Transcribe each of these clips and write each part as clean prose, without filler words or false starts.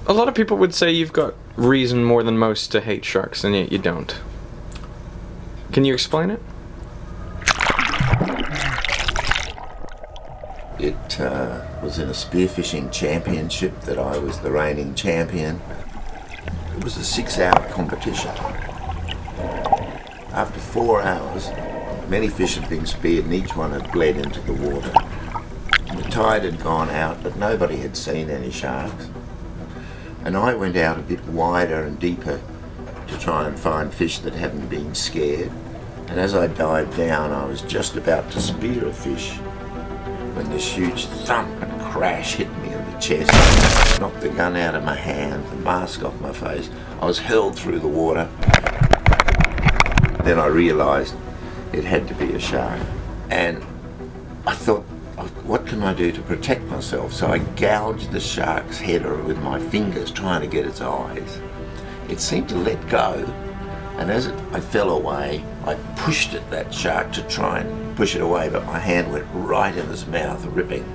A lot of people would say you've got reason more than most to hate sharks, and yet you don't. Can you explain it? It was in a spearfishing championship that I was the reigning champion. It was a 6-hour competition. After 4 hours, many fish had been speared and each one had bled into the water. And the tide had gone out, but nobody had seen any sharks. And I went out a bit wider and deeper to try and find fish that hadn't been scared. And as I dived down, I was just about to spear a fish when this huge thump and crash hit me in the chest, knocked the gun out of my hand, the mask off my face. I was hurled through the water. Then I realised it had to be a shark. And I thought, what can I do to protect myself? So I gouged the shark's head with my fingers, trying to get its eyes. It seemed to let go, and as I fell away, I pushed at that shark to try and push it away, but my hand went right in his mouth, ripping.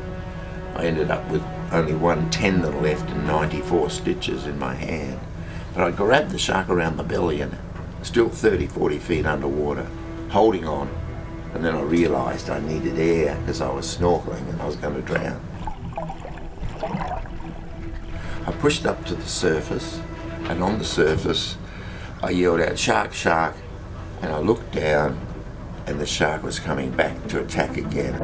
I ended up with only 1 tendon left and 94 stitches in my hand. But I grabbed the shark around the belly and still 30, 40 feet underwater, holding on. And then I realised I needed air because I was snorkeling and I was going to drown. I pushed up to the surface, and on the surface I yelled out, "Shark, shark," and I looked down and the shark was coming back to attack again.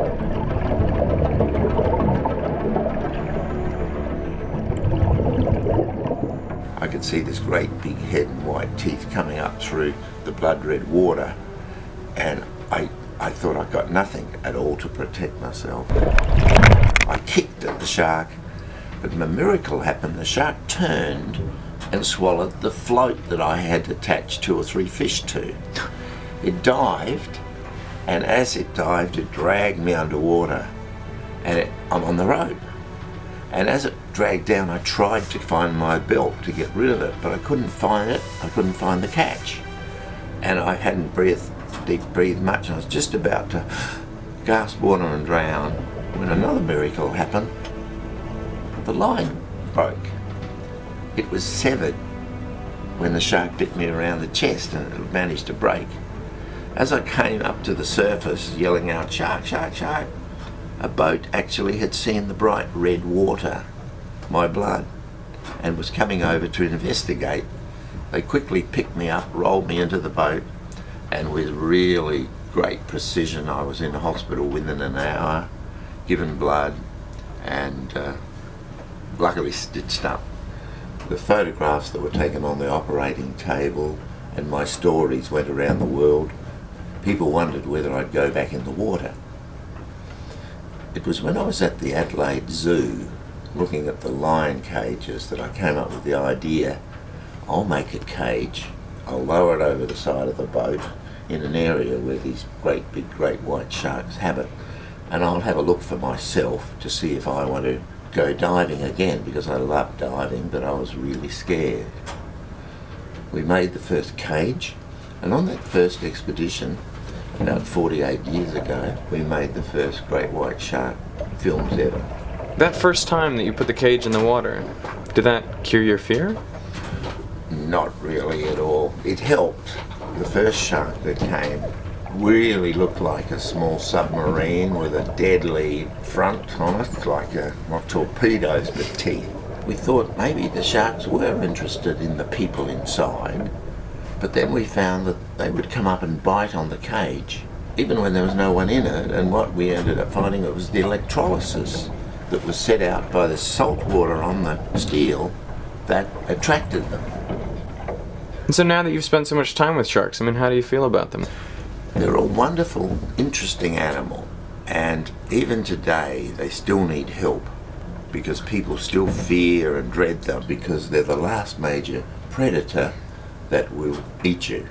I could see this great big head and white teeth coming up through the blood red water, and I thought I got nothing at all to protect myself. I kicked at the shark, but a miracle happened. The shark turned and swallowed the float that I had attached 2 or 3 fish to. It dived, and as it dived, it dragged me underwater, and I'm on the rope. And as it dragged down, I tried to find my belt to get rid of it, but I couldn't find it. I couldn't find the catch. And I hadn't deep breathed much, and I was just about to gasp water and drown when another miracle happened. The line broke. It was severed when the shark bit me around the chest, and it managed to break. As I came up to the surface yelling out, "Shark, shark, shark," a boat actually had seen the bright red water, my blood, and was coming over to investigate. They quickly picked me up, rolled me into the boat, and with really great precision I was in the hospital within an hour, given blood, and luckily stitched up. The photographs that were taken on the operating table and my stories went around the world. People wondered whether I'd go back in the water. It was when I was at the Adelaide Zoo looking at the lion cages that I came up with the idea, I'll make a cage, I'll lower it over the side of the boat in an area where these great big great white sharks habit, and I'll have a look for myself to see if I want to go diving again, because I love diving, but I was really scared. We made the first cage, and on that first expedition, about 48 years ago, we made the first great white shark films ever. That first time that you put the cage in the water, did that cure your fear? Not really at all. It helped. The first shark that came really looked like a small submarine with a deadly front on it, like not torpedoes but teeth. We thought maybe the sharks were interested in the people inside, but then we found that they would come up and bite on the cage, even when there was no one in it, and what we ended up finding, it was the electrolysis that was set out by the salt water on the steel that attracted them. And so now that you've spent so much time with sharks, I mean, how do you feel about them? They're a wonderful, interesting animal, and even today they still need help because people still fear and dread them because they're the last major predator that will eat you.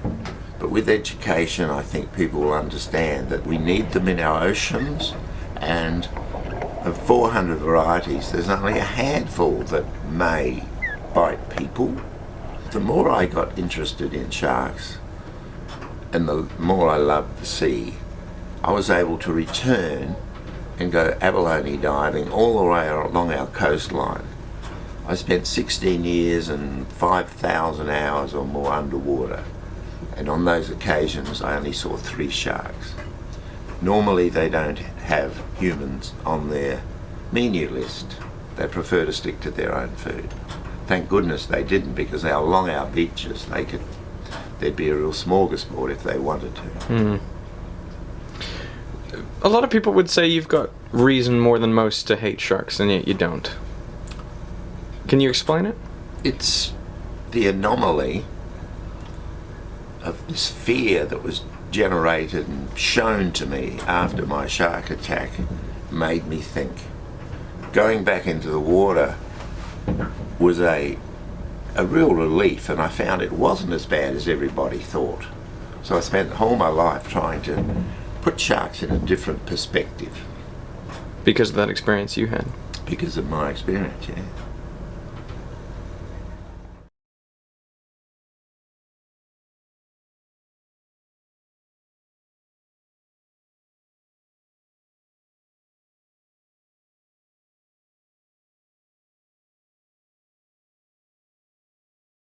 But with education, I think people will understand that we need them in our oceans, and of 400 varieties, there's only a handful that may bite people. The more I got interested in sharks, and the more I loved the sea, I was able to return and go abalone diving all the way along our coastline. I spent 16 years and 5,000 hours or more underwater, and on those occasions I only saw 3 sharks. Normally they don't have humans on their menu list. They prefer to stick to their own food. Thank goodness they didn't, because along our beaches there'd be a real smorgasbord if they wanted to. A lot of people would say you've got reason more than most to hate sharks, and yet you don't. Can you explain it? It's the anomaly of this fear that was generated and shown to me after my shark attack made me think. Going back into the water was a real relief, and I found it wasn't as bad as everybody thought. So I spent all my life trying to put sharks in a different perspective. Because of that experience you had? Because of my experience, yeah.